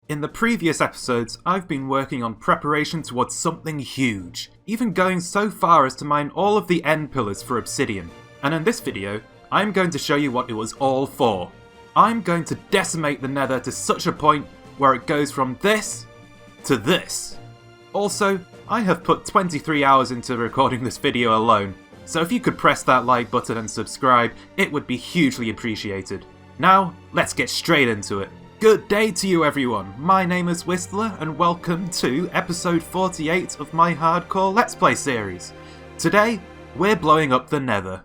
In the previous episodes, I've been working on preparation towards something huge, even going so far as to mine all of the end pillars for obsidian. And in this video, I'm going to show you what it was all for. I'm going to decimate the nether to such a point where it goes from this to this. Also, I have put 23 hours into recording this video alone, so if you could press that like button and subscribe, it would be hugely appreciated. Now, let's get straight into it. Good day to you everyone, my name is Whistler and welcome to episode 48 of my hardcore Let's Play series. Today, we're blowing up the nether.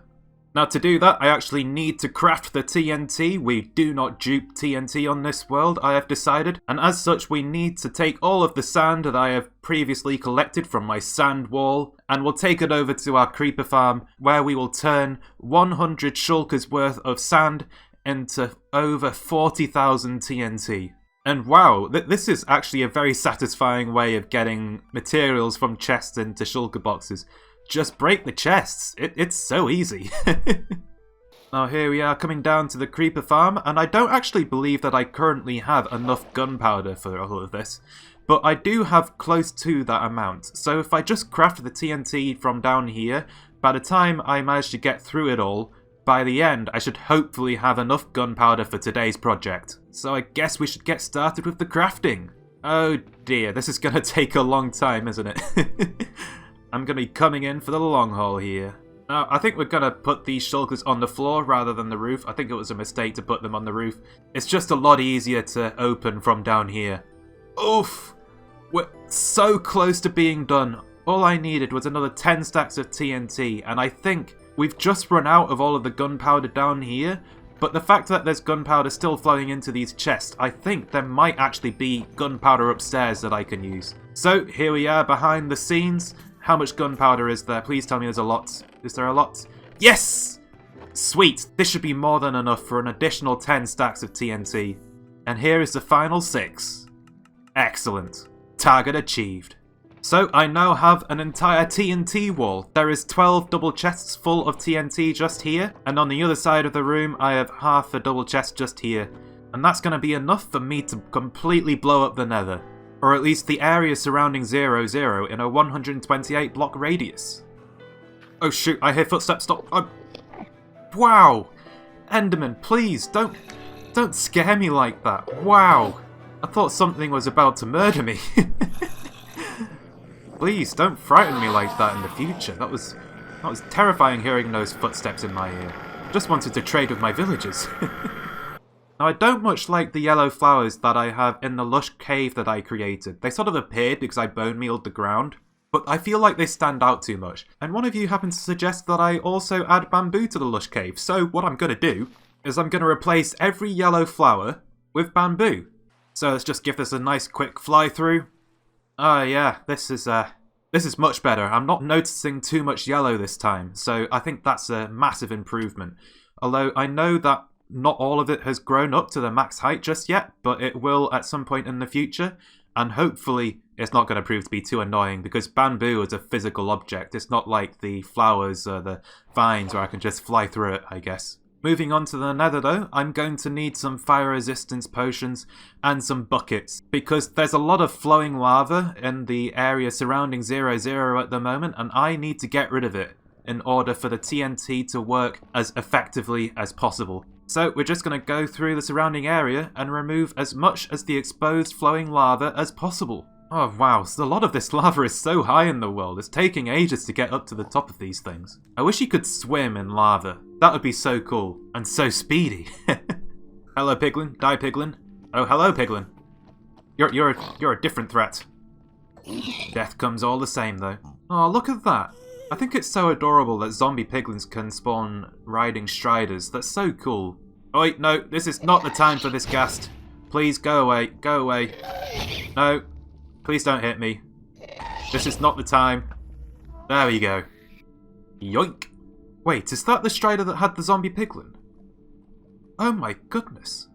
Now to do that, I actually need to craft the TNT. We do not dupe TNT on this world, I have decided, and as such we need to take all of the sand that I have previously collected from my sand wall, and we'll take it over to our creeper farm, where we will turn 100 shulkers worth of sand into over 40,000 TNT. And wow, this is actually a very satisfying way of getting materials from chests into shulker boxes. Just break the chests, it's so easy. Now here we are coming down to the creeper farm, and I don't actually believe that I currently have enough gunpowder for all of this, but I do have close to that amount. So if I just craft the TNT from down here, by the time I manage to get through it all, by the end, I should hopefully have enough gunpowder for today's project. So I guess we should get started with the crafting. Oh dear, this is going to take a long time, isn't it? I'm going to be coming in for the long haul here. Now, I think we're going to put these shulkers on the floor rather than the roof. I think it was a mistake to put them on the roof. It's just a lot easier to open from down here. Oof! We're so close to being done. All I needed was another 10 stacks of TNT, and I think we've just run out of all of the gunpowder down here, but the fact that there's gunpowder still flowing into these chests, I think there might actually be gunpowder upstairs that I can use. So, here we are behind the scenes. How much gunpowder is there? Please tell me there's a lot. Is there a lot? Yes! Sweet! This should be more than enough for an additional 10 stacks of TNT. And here is the final 6. Excellent. Target achieved. So I now have an entire TNT wall. There is 12 double chests full of TNT just here, and on the other side of the room I have half a double chest just here. And that's going to be enough for me to completely blow up the nether. Or at least the area surrounding 00 in a 128 block radius. Oh shoot, I hear footsteps, stop. Wow! Enderman, please, don't scare me like that. Wow! I thought something was about to murder me. Please, don't frighten me like that in the future. That was terrifying hearing those footsteps in my ear. Just wanted to trade with my villagers. Now, I don't much like the yellow flowers that I have in the lush cave that I created. They sort of appeared because I bone mealed the ground, but I feel like they stand out too much. And one of you happened to suggest that I also add bamboo to the lush cave, so what I'm going to do is I'm going to replace every yellow flower with bamboo. So let's just give this a nice quick fly through. Oh yeah, this is much better. I'm not noticing too much yellow this time, so I think that's a massive improvement. Although I know that not all of it has grown up to the max height just yet, but it will at some point in the future, and hopefully it's not going to prove to be too annoying, because bamboo is a physical object. It's not like the flowers or the vines where I can just fly through it, I guess. Moving on to the nether though, I'm going to need some fire resistance potions and some buckets, because there's a lot of flowing lava in the area surrounding 00 at the moment, and I need to get rid of it in order for the TNT to work as effectively as possible. So we're just going to go through the surrounding area and remove as much as the exposed flowing lava as possible. Oh wow, so a lot of this lava is so high in the world, it's taking ages to get up to the top of these things. I wish you could swim in lava. That would be so cool, and so speedy. Hello piglin, die piglin. Oh hello piglin. You're a different threat. Death comes all the same though. Oh look at that. I think it's so adorable that zombie piglins can spawn riding striders. That's so cool. Oh wait, no, this is not the time for this ghast. Please go away, go away. No, please don't hit me. This is not the time. There we go. Yoink. Wait, is that the strider that had the zombie piglin? Oh my goodness.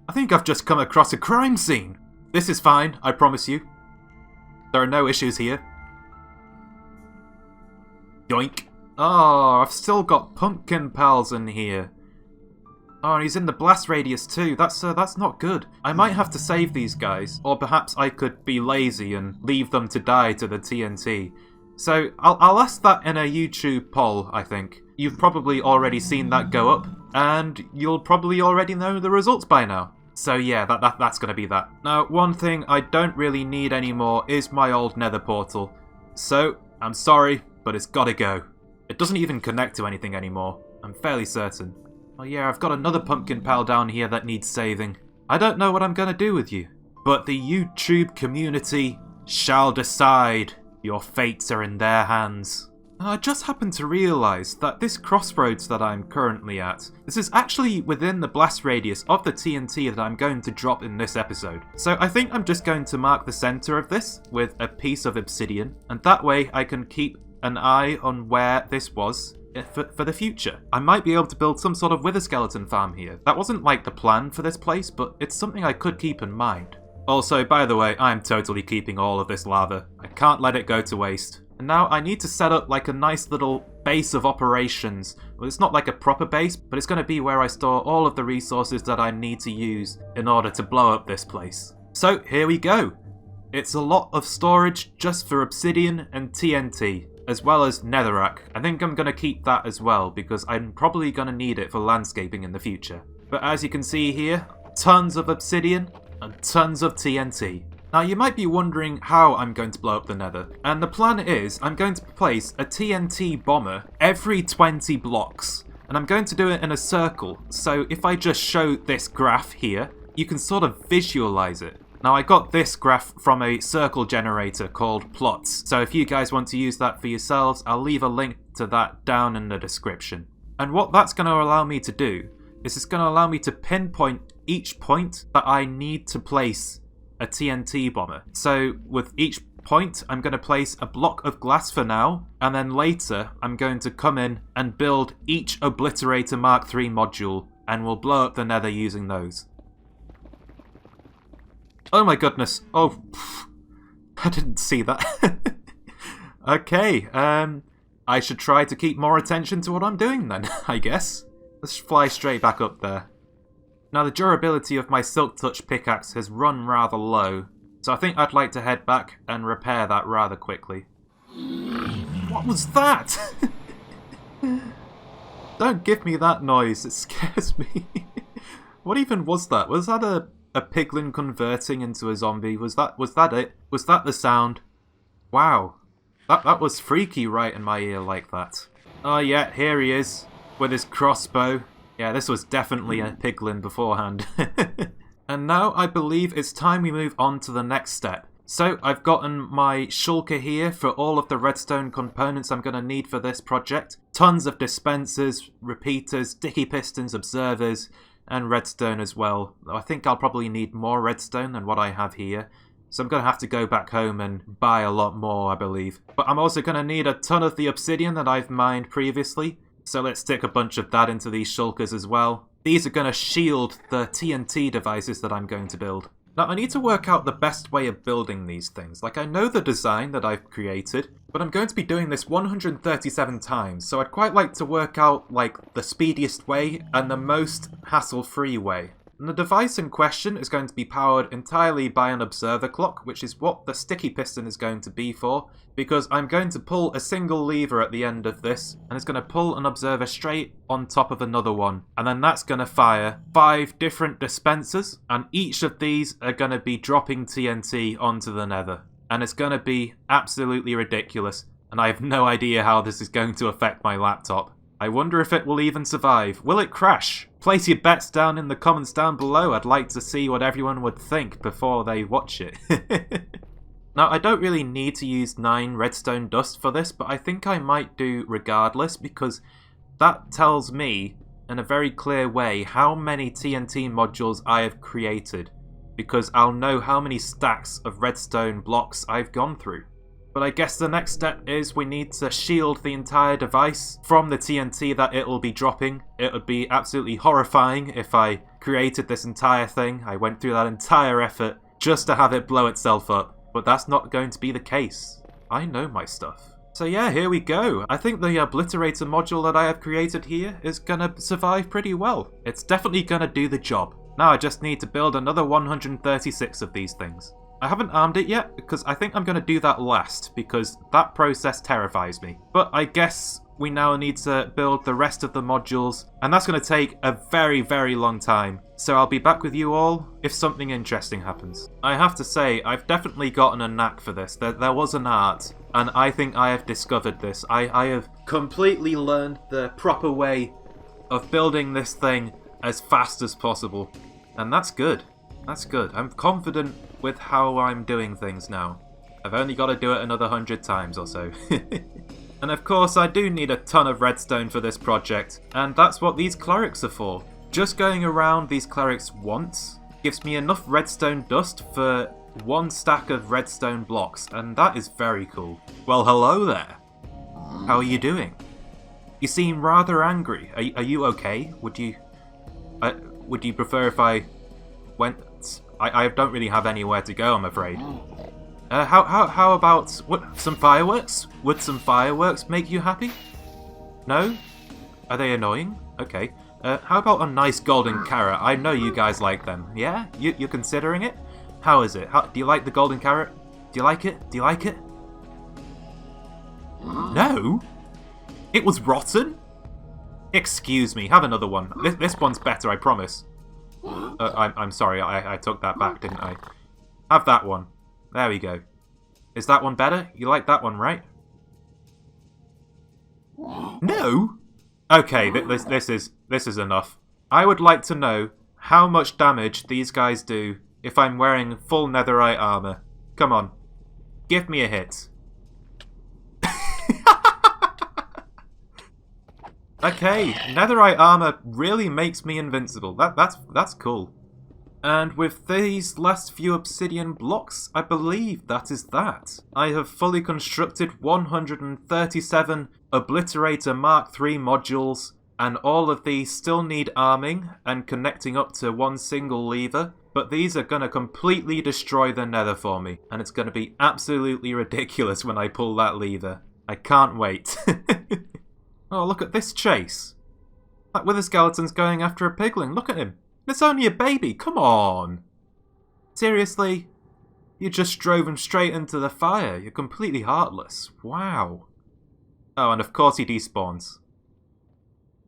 I think I've just come across a crime scene. This is fine, I promise you. There are no issues here. Yoink. Oh, I've still got pumpkin pals in here. Oh, and he's in the blast radius too. That's not good. I might have to save these guys, or perhaps I could be lazy and leave them to die to the TNT. So I'll ask that in a YouTube poll, I think. You've probably already seen that go up, and you'll probably already know the results by now. So yeah, that's gonna be that. Now, one thing I don't really need anymore is my old nether portal. So, I'm sorry, but it's gotta go. It doesn't even connect to anything anymore, I'm fairly certain. Oh yeah, I've got another pumpkin pal down here that needs saving. I don't know what I'm gonna do with you, but the YouTube community shall decide. Your fates are in their hands. I just happened to realise that this crossroads that I'm currently at, this is actually within the blast radius of the TNT that I'm going to drop in this episode. So I think I'm just going to mark the centre of this with a piece of obsidian, and that way I can keep an eye on where this was for the future. I might be able to build some sort of wither skeleton farm here. That wasn't like the plan for this place, but it's something I could keep in mind. Also, by the way, I'm totally keeping all of this lava. I can't let it go to waste. And now I need to set up like a nice little base of operations. Well, it's not like a proper base, but it's going to be where I store all of the resources that I need to use in order to blow up this place. So here we go. It's a lot of storage just for obsidian and TNT, as well as netherrack. I think I'm going to keep that as well, because I'm probably going to need it for landscaping in the future. But as you can see here, tons of obsidian and tons of TNT. Now you might be wondering how I'm going to blow up the nether, and the plan is I'm going to place a TNT bomber every 20 blocks, and I'm going to do it in a circle, so if I just show this graph here, you can sort of visualize it. Now I got this graph from a circle generator called Plots, so if you guys want to use that for yourselves, I'll leave a link to that down in the description. And what that's going to allow me to do is it's going to allow me to pinpoint each point that I need to place a TNT bomber. So with each point, I'm going to place a block of glass for now, and then later I'm going to come in and build each Obliterator Mark III module, and we'll blow up the nether using those. Oh my goodness. Oh, I didn't see that. Okay, I should try to keep more attention to what I'm doing then, I guess. Let's fly straight back up there. Now the durability of my Silk Touch pickaxe has run rather low, so I think I'd like to head back and repair that rather quickly. What was that? Don't give me that noise, it scares me. What even was that? Was that a piglin converting into a zombie? Was that it? Was that the sound? Wow. That was freaky right in my ear like that. Oh yeah, here he is, with his crossbow. Yeah, this was definitely a piglin beforehand. And now I believe it's time we move on to the next step. So I've gotten my shulker here for all of the redstone components I'm going to need for this project. Tons of dispensers, repeaters, sticky pistons, observers, and redstone as well. I think I'll probably need more redstone than what I have here. So I'm going to have to go back home and buy a lot more, I believe. But I'm also going to need a ton of the obsidian that I've mined previously. So let's stick a bunch of that into these shulkers as well. These are going to shield the TNT devices that I'm going to build. Now I need to work out the best way of building these things. Like I know the design that I've created, but I'm going to be doing this 137 times. So I'd quite like to work out like the speediest way and the most hassle-free way. And the device in question is going to be powered entirely by an observer clock, which is what the sticky piston is going to be for, because I'm going to pull a single lever at the end of this, and it's going to pull an observer straight on top of another one, and then that's going to fire 5 different dispensers, and each of these are going to be dropping TNT onto the nether, and it's going to be absolutely ridiculous, and I have no idea how this is going to affect my laptop. I wonder if it will even survive. Will it crash? Place your bets down in the comments down below. I'd like to see what everyone would think before they watch it. Now, I don't really need to use 9 redstone dust for this, but I think I might do regardless, because that tells me in a very clear way how many TNT modules I have created, because I'll know how many stacks of redstone blocks I've gone through. But I guess the next step is we need to shield the entire device from the TNT that it'll be dropping. It would be absolutely horrifying if I created this entire thing. I went through that entire effort just to have it blow itself up. But that's not going to be the case. I know my stuff. So yeah, here we go. I think the obliterator module that I have created here is gonna survive pretty well. It's definitely gonna do the job. Now I just need to build another 136 of these things. I haven't armed it yet because I think I'm gonna do that last because that process terrifies me. But I guess we now need to build the rest of the modules, and that's gonna take a very, very long time. So I'll be back with you all if something interesting happens. I have to say, I've definitely gotten a knack for this. There was an art, and I think I have discovered this. I have completely learned the proper way of building this thing as fast as possible. And that's good. That's good. I'm confident with how I'm doing things now. I've only got to do it another 100 times or so. And of course I do need a ton of redstone for this project, and that's what these clerics are for. Just going around these clerics once gives me enough redstone dust for 1 stack of redstone blocks, and that is very cool. Well, hello there. How are you doing? You seem rather angry. Are you okay? Would you prefer if I went? I don't really have anywhere to go, I'm afraid. How about some fireworks? Would some fireworks make you happy? No? Are they annoying? Okay. How about a nice golden carrot? I know you guys like them. Yeah? You're considering it? How is it? Do you like the golden carrot? Do you like it? Do you like it? No? It was rotten? Excuse me, have another one. This one's better, I promise. I'm sorry, I took that back, didn't I? Have that one. There we go. Is that one better? You like that one, right? No? Okay, this is enough. I would like to know how much damage these guys do if I'm wearing full netherite armor. Come on. Give me a hit. Okay, netherite armor really makes me invincible. That's cool. And with these last few obsidian blocks, I believe that is that. I have fully constructed 137 Obliterator Mark III modules, and all of these still need arming and connecting up to one single lever, but these are going to completely destroy the nether for me, and it's going to be absolutely ridiculous when I pull that lever. I can't wait. Oh, look at this chase. That wither skeleton's going after a piglin. Look at him. It's only a baby, come on! Seriously? You just drove him straight into the fire. You're completely heartless. Wow. Oh, and of course he despawns.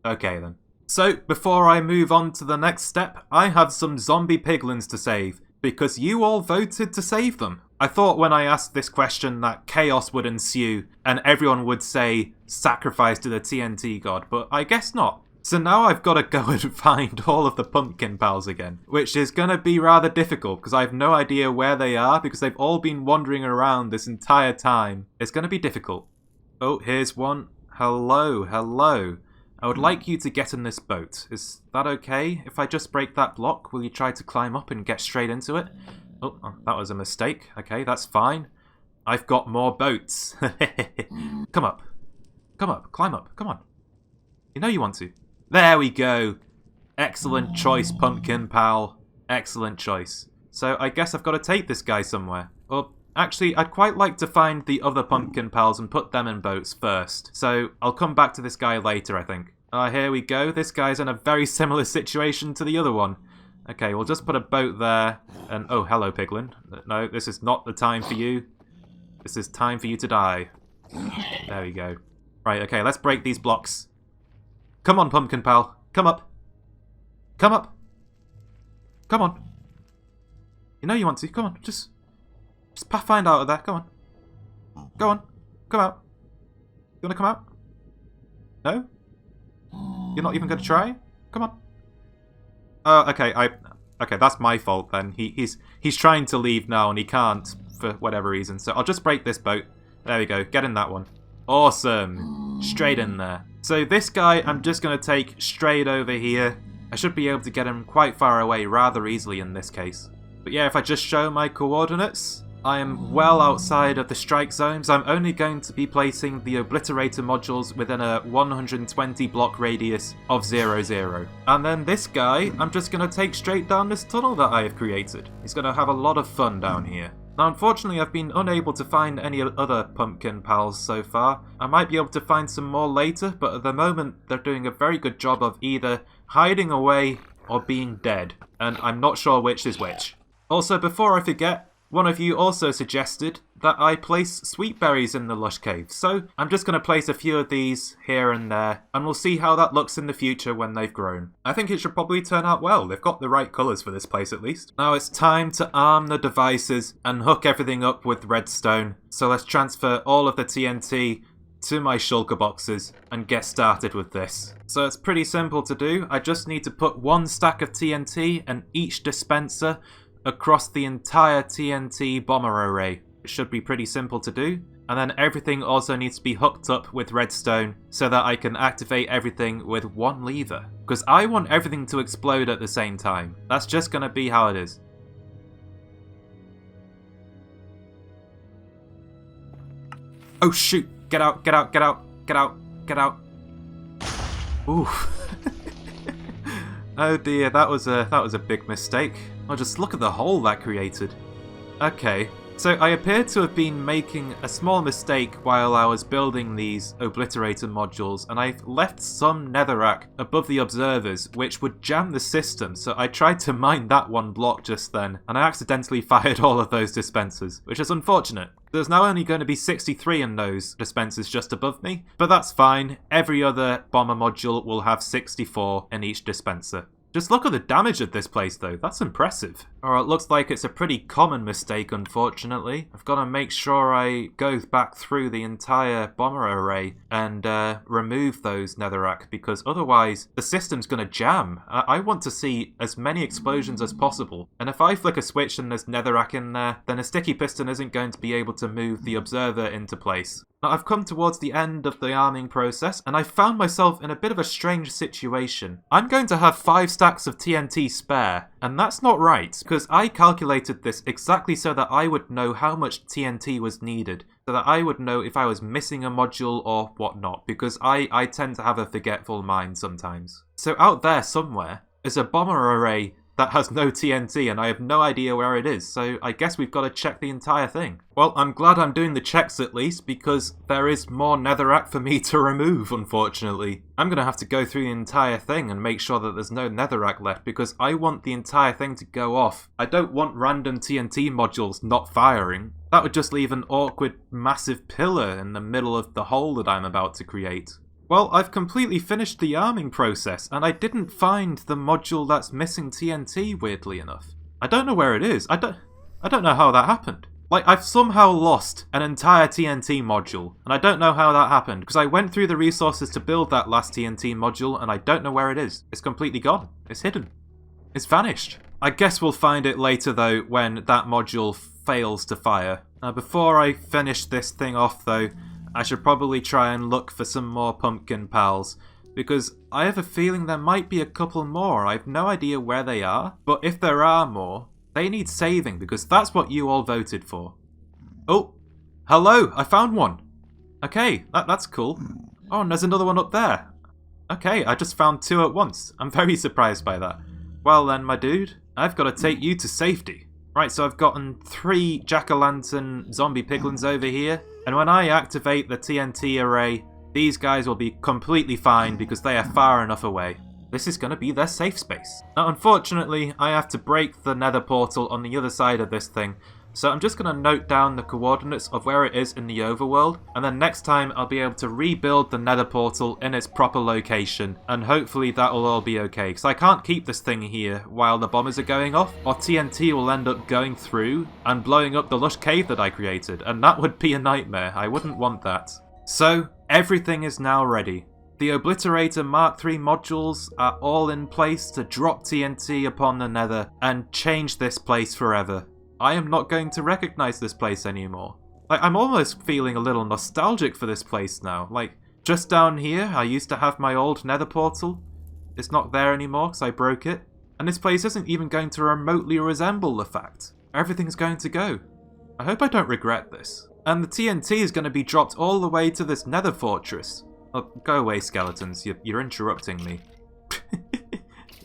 Okay then. So, before I move on to the next step, I have some zombie piglins to save, because you all voted to save them. I thought when I asked this question that chaos would ensue, and everyone would say, sacrifice to the TNT god, but I guess not. So now I've got to go and find all of the pumpkin pals again, which is going to be rather difficult because I have no idea where they are because they've all been wandering around this entire time. It's going to be difficult. Oh, here's one. Hello, hello. I would like you to get in this boat. Is that okay? If I just break that block, will you try to climb up and get straight into it? Oh, that was a mistake. Okay, that's fine. I've got more boats. Come up. Come up, climb up, come on. You know you want to. There we go. Excellent choice, pumpkin pal. Excellent choice. So I guess I've got to take this guy somewhere. Well, actually, I'd quite like to find the other pumpkin pals and put them in boats first. So I'll come back to this guy later, I think. Here we go. This guy's in a very similar situation to the other one. Okay, we'll just put a boat there. And oh, hello, piglin. No, this is not the time for you. This is time for you to die. There we go. Right, okay, let's break these blocks. Come on, pumpkin pal. Come up. Come up. Come on. You know you want to. Come on, just find out of there. Come on. Go on. Come out. You want to come out? No? You're not even going to try? Come on. Okay, okay, that's my fault then. He's trying to leave now and he can't for whatever reason. So I'll just break this boat. There we go. Get in that one. Awesome. Straight in there. So this guy I'm just going to take straight over here. I should be able to get him quite far away rather easily in this case. But yeah, if I just show my coordinates, I am well outside of the strike zones. I'm only going to be placing the obliterator modules within a 120 block radius of 0, 0. And then this guy, I'm just going to take straight down this tunnel that I have created. He's going to have a lot of fun down here. Now unfortunately I've been unable to find any other pumpkin pals so far. I might be able to find some more later, but at the moment they're doing a very good job of either hiding away or being dead, and I'm not sure which is which. Also, before I forget, one of you also suggested that I place sweet berries in the lush cave, so I'm just going to place a few of these here and there, and we'll see how that looks in the future when they've grown. I think it should probably turn out well. They've got the right colours for this place at least. Now it's time to arm the devices and hook everything up with redstone. So let's transfer all of the TNT to my shulker boxes and get started with this. So it's pretty simple to do. I just need to put one stack of TNT in each dispenser across the entire TNT bomber array. It should be pretty simple to do. And then everything also needs to be hooked up with redstone so that I can activate everything with one lever. Because I want everything to explode at the same time. That's just going to be how it is. Oh shoot! Get out, get out, get out, get out, get out. Ooh. Oh dear, that was a big mistake. Oh, just look at the hole that created. Okay, so I appear to have been making a small mistake while I was building these obliterator modules, and I've left some netherrack above the observers, which would jam the system, so I tried to mine that one block just then, and I accidentally fired all of those dispensers, which is unfortunate. There's now only going to be 63 in those dispensers just above me, but that's fine. Every other bomber module will have 64 in each dispenser. Just look at the damage of this place though, that's impressive. Alright, looks like it's a pretty common mistake unfortunately. I've got to make sure I go back through the entire bomber array and remove those netherrack, because otherwise the system's going to jam. I want to see as many explosions as possible, and if I flick a switch and there's netherrack in there, then a sticky piston isn't going to be able to move the observer into place. Now, I've come towards the end of the arming process, and I found myself in a bit of a strange situation. I'm going to have 5 stacks of TNT spare, and that's not right, because I calculated this exactly so that I would know how much TNT was needed, so that I would know if I was missing a module or whatnot, because I tend to have a forgetful mind sometimes. So out there somewhere is a bomber array that has no TNT, and I have no idea where it is, so I guess we've got to check the entire thing. Well, I'm glad I'm doing the checks at least, because there is more netherrack for me to remove, unfortunately. I'm going to have to go through the entire thing and make sure that there's no netherrack left, because I want the entire thing to go off. I don't want random TNT modules not firing. That would just leave an awkward, massive pillar in the middle of the hole that I'm about to create. Well, I've completely finished the arming process, and I didn't find the module that's missing TNT, weirdly enough. I don't know where it is. I don't know how that happened. Like, I've somehow lost an entire TNT module, and I don't know how that happened, because I went through the resources to build that last TNT module, and I don't know where it is. It's completely gone. It's hidden. It's vanished. I guess we'll find it later, though, when that module fails to fire. Now, before I finish this thing off, though, I should probably try and look for some more pumpkin pals, because I have a feeling there might be a couple more. I have no idea where they are, but if there are more, they need saving, because that's what you all voted for. Oh, hello, I found one. Okay, that's cool. Oh, and there's another one up there. Okay, I just found 2 at once. I'm very surprised by that. Well then, my dude, I've got to take you to safety. Right, so I've gotten 3 jack-o'-lantern zombie piglins over here, and when I activate the TNT array, these guys will be completely fine because they are far enough away. This is going to be their safe space. Now, unfortunately, I have to break the nether portal on the other side of this thing, so I'm just going to note down the coordinates of where it is in the overworld, and then next time I'll be able to rebuild the nether portal in its proper location, and hopefully that will all be okay, because I can't keep this thing here while the bombers are going off, or TNT will end up going through and blowing up the lush cave that I created, and that would be a nightmare. I wouldn't want that. So, everything is now ready. The Obliterator Mark III modules are all in place to drop TNT upon the nether and change this place forever. I am not going to recognize this place anymore. Like, I'm almost feeling a little nostalgic for this place now. Like, just down here, I used to have my old nether portal. It's not there anymore because I broke it. And this place isn't even going to remotely resemble the fact. Everything's going to go. I hope I don't regret this. And the TNT is going to be dropped all the way to this nether fortress. Oh, go away, skeletons. You're interrupting me.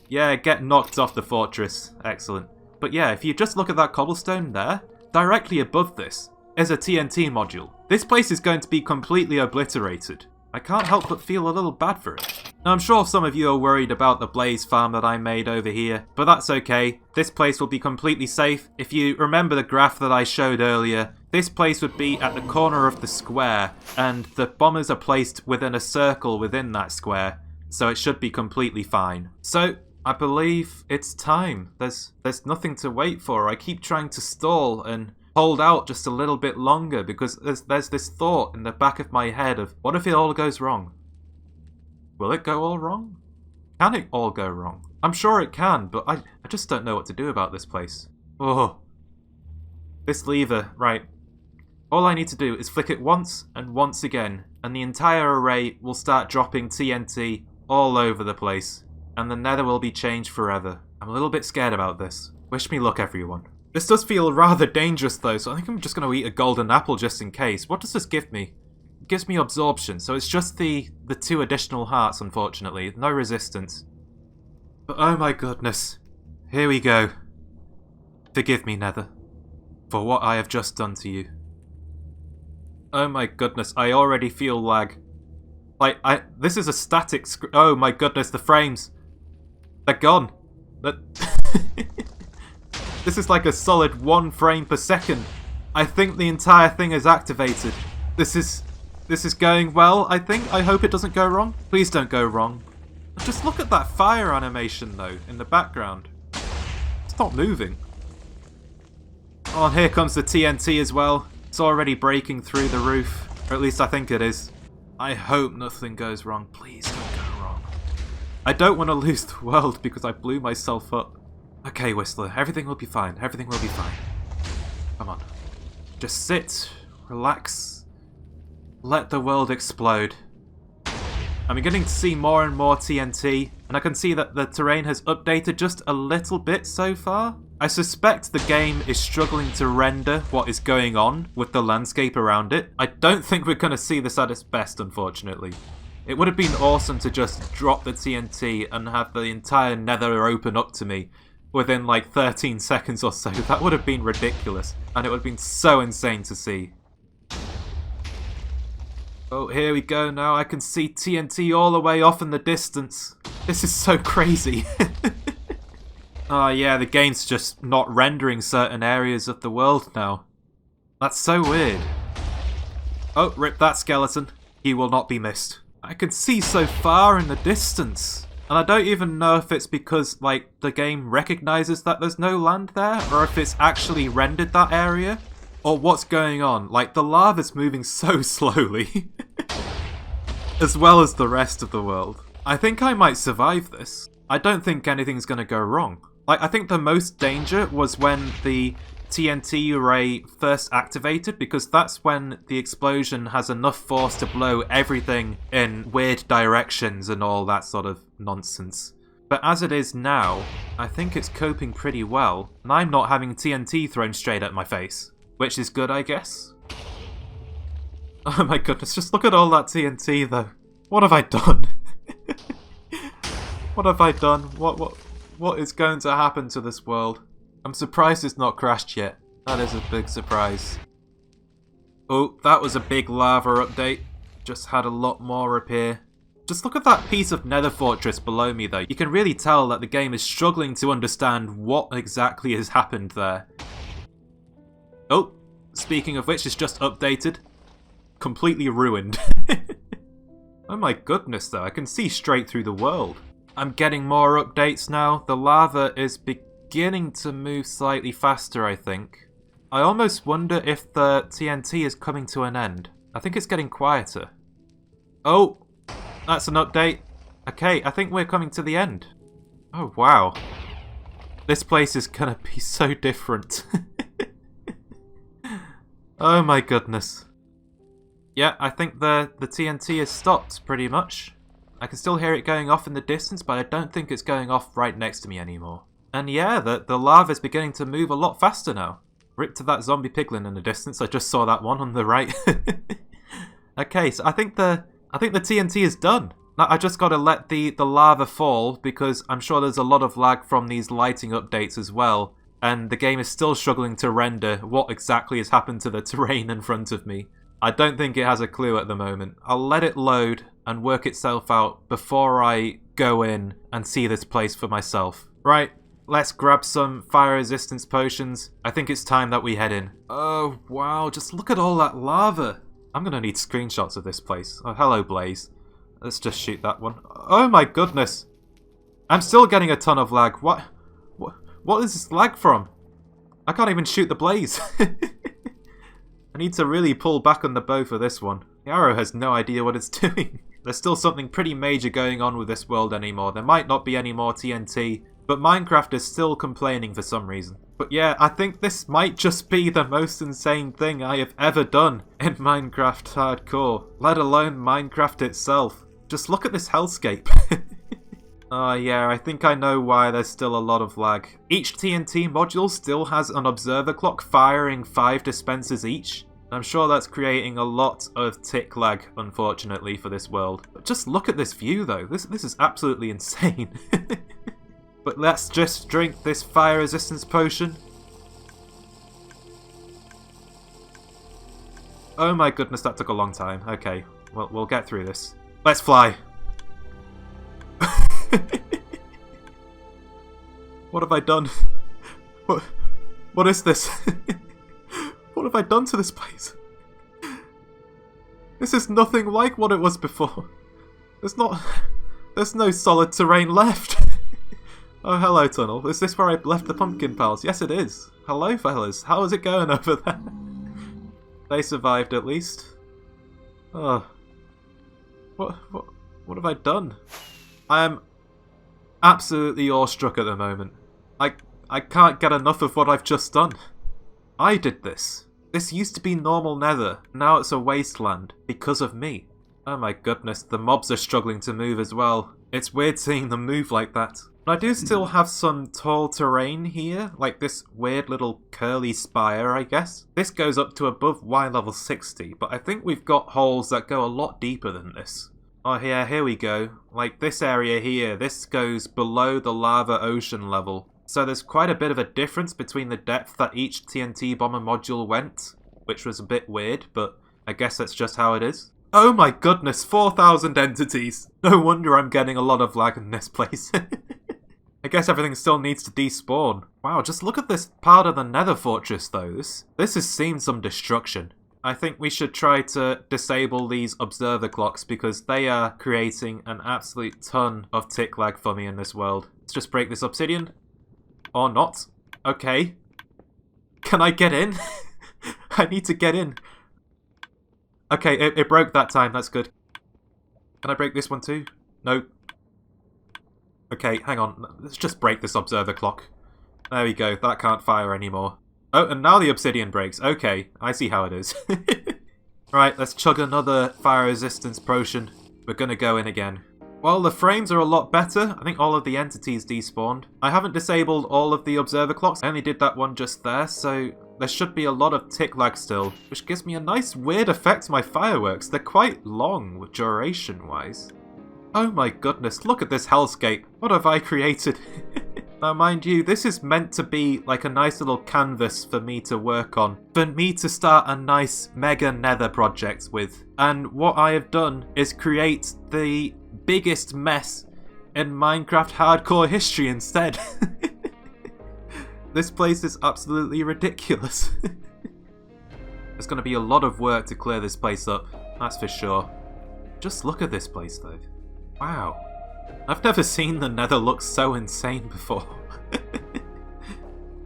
Yeah, get knocked off the fortress. Excellent. But yeah, if you just look at that cobblestone there, directly above this is a TNT module. This place is going to be completely obliterated. I can't help but feel a little bad for it. Now I'm sure some of you are worried about the blaze farm that I made over here, but that's okay. This place will be completely safe. If you remember the graph that I showed earlier, this place would be at the corner of the square, and the bombers are placed within a circle within that square, so it should be completely fine. So, I believe it's time. There's nothing to wait for. I keep trying to stall and hold out just a little bit longer because there's this thought in the back of my head of, what if it all goes wrong? Will it go all wrong? Can it all go wrong? I'm sure it can, but I just don't know what to do about this place. Oh. This lever, right. All I need to do is flick it once and once again, and the entire array will start dropping TNT all over the place, and the nether will be changed forever. I'm a little bit scared about this. Wish me luck, everyone. This does feel rather dangerous though, so I think I'm just going to eat a golden apple just in case. What does this give me? It gives me absorption, so it's just the 2 additional hearts, unfortunately. No resistance. But oh my goodness. Here we go. Forgive me, Nether, for what I have just done to you. Oh my goodness, I already feel lag. Like, this is a static oh my goodness, the frames. They're gone. This is like a solid 1 frame per second. I think the entire thing is activated. This is going well, I think. I hope it doesn't go wrong. Please don't go wrong. Just look at that fire animation, though, in the background. It's not moving. Oh, and here comes the TNT as well. It's already breaking through the roof. Or at least I think it is. I hope nothing goes wrong. Please don't go wrong. I don't want to lose the world because I blew myself up. Okay, Whistler, everything will be fine. Everything will be fine. Come on. Just sit, relax, let the world explode. I'm beginning to see more and more TNT, and I can see that the terrain has updated just a little bit so far. I suspect the game is struggling to render what is going on with the landscape around it. I don't think we're going to see this at its best, unfortunately. It would have been awesome to just drop the TNT and have the entire nether open up to me within like 13 seconds or so. That would have been ridiculous, and it would have been so insane to see. Oh, here we go now. I can see TNT all the way off in the distance. This is so crazy. Oh yeah, the game's just not rendering certain areas of the world now. That's so weird. Oh, rip that skeleton. He will not be missed. I can see so far in the distance. And I don't even know if it's because, like, the game recognises that there's no land there, or if it's actually rendered that area, or what's going on. Like, the lava's moving so slowly. As well as the rest of the world. I think I might survive this. I don't think anything's going to go wrong. Like, I think the most danger was when the TNT array first activated, because that's when the explosion has enough force to blow everything in weird directions and all that sort of nonsense. But as it is now, I think it's coping pretty well, and I'm not having TNT thrown straight at my face, which is good, I guess. Oh my goodness, just look at all that TNT though. What have I done? What have I done? What is going to happen to this world? I'm surprised it's not crashed yet. That is a big surprise. Oh, that was a big lava update. Just had a lot more appear. Just look at that piece of nether fortress below me though. You can really tell that the game is struggling to understand what exactly has happened there. Oh, speaking of which, it's just updated. Completely ruined. Oh my goodness though, I can see straight through the world. I'm getting more updates now. The lava is beginning to move slightly faster, I think. I almost wonder if the TNT is coming to an end. I think it's getting quieter. Oh, that's an update. Okay, I think we're coming to the end. Oh wow. This place is gonna be so different. Oh my goodness. Yeah, I think the TNT has stopped, pretty much. I can still hear it going off in the distance, but I don't think it's going off right next to me anymore. And yeah, the lava is beginning to move a lot faster now. Rip to that zombie piglin in the distance, I just saw that one on the right. Okay, so I think the TNT is done. Now I just gotta let the lava fall, because I'm sure there's a lot of lag from these lighting updates as well. and the game is still struggling to render what exactly has happened to the terrain in front of me. I don't think it has a clue at the moment. I'll let it load and work itself out before I go in and see this place for myself. Right, let's grab some fire resistance potions. I think it's time that we head in. Oh wow, just look at all that lava. I'm gonna need screenshots of this place. Oh, hello Blaze. Let's just shoot that one. Oh my goodness. I'm still getting a ton of lag. What is this lag from? I can't even shoot the blaze. I need to really pull back on the bow for this one. The arrow has no idea what it's doing. There's still something pretty major going on with this world anymore. There might not be any more TNT, but Minecraft is still complaining for some reason. But yeah, I think this might just be the most insane thing I have ever done in Minecraft Hardcore, let alone Minecraft itself. Just look at this hellscape. Oh yeah, I think I know why there's still a lot of lag. Each TNT module still has an observer clock firing 5 dispensers each. I'm sure that's creating a lot of tick lag, unfortunately, for this world. But just look at this view though, this is absolutely insane. But let's just drink this fire resistance potion. Oh my goodness, that took a long time. Okay, well, we'll get through this. Let's fly! What have I done? What is this? What have I done to this place? This is nothing like what it was before. There's no solid terrain left. Oh, hello, Tunnel. Is this where I left the pumpkin piles? Yes, it is. Hello, fellas. How is it going over there? They survived, at least. Oh. What have I done? I am absolutely awestruck at the moment. I can't get enough of what I've just done. I did this. This used to be normal Nether. Now it's a wasteland. Because of me. Oh my goodness, the mobs are struggling to move as well. It's weird seeing them move like that. I do still have some tall terrain here, like this weird little curly spire, I guess. This goes up to above Y level 60, but I think we've got holes that go a lot deeper than this. Oh yeah, here we go. Like this area here, this goes below the lava ocean level. So there's quite a bit of a difference between the depth that each TNT bomber module went, which was a bit weird, but I guess that's just how it is. Oh my goodness, 4,000 entities! No wonder I'm getting a lot of lag in this place. I guess everything still needs to despawn. Wow, just look at this part of the Nether Fortress though. This has seen some destruction. I think we should try to disable these observer clocks because they are creating an absolute ton of tick lag for me in this world. Let's just break this obsidian. Or not. Okay. Can I get in? I need to get in. Okay, it broke that time, that's good. Can I break this one too? No. Okay, hang on. Let's just break this observer clock. There we go, that can't fire anymore. Oh, and now the obsidian breaks. Okay, I see how it is. Right, let's chug another fire resistance potion. We're gonna go in again. Well, the frames are a lot better. I think all of the entities despawned. I haven't disabled all of the observer clocks. I only did that one just there, so there should be a lot of tick lag still, which gives me a nice weird effect to my fireworks. They're quite long, duration-wise. Oh my goodness, look at this hellscape. What have I created? Now mind you, this is meant to be like a nice little canvas for me to work on. For me to start a nice Mega Nether project with. And what I have done is create the biggest mess in Minecraft hardcore history instead. This place is absolutely ridiculous. There's going to be a lot of work to clear this place up, that's for sure. Just look at this place though. Wow. I've never seen the Nether look so insane before.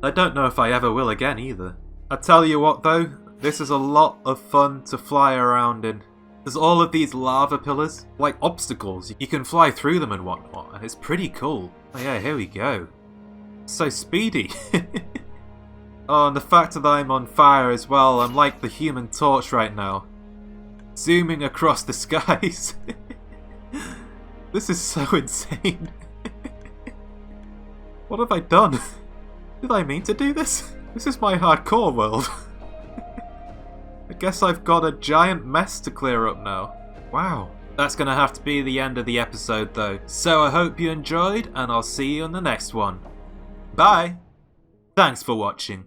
I don't know if I ever will again either. I tell you what though, this is a lot of fun to fly around in. There's all of these lava pillars, like obstacles. You can fly through them and whatnot, and it's pretty cool. Oh yeah, here we go. So speedy. Oh, and the fact that I'm on fire as well, I'm like the Human Torch right now. Zooming across the skies. This is so insane. What have I done? Did I mean to do this? This is my hardcore world. I guess I've got a giant mess to clear up now. Wow. That's gonna have to be the end of the episode though. So I hope you enjoyed, and I'll see you in the next one. Bye! Thanks for watching.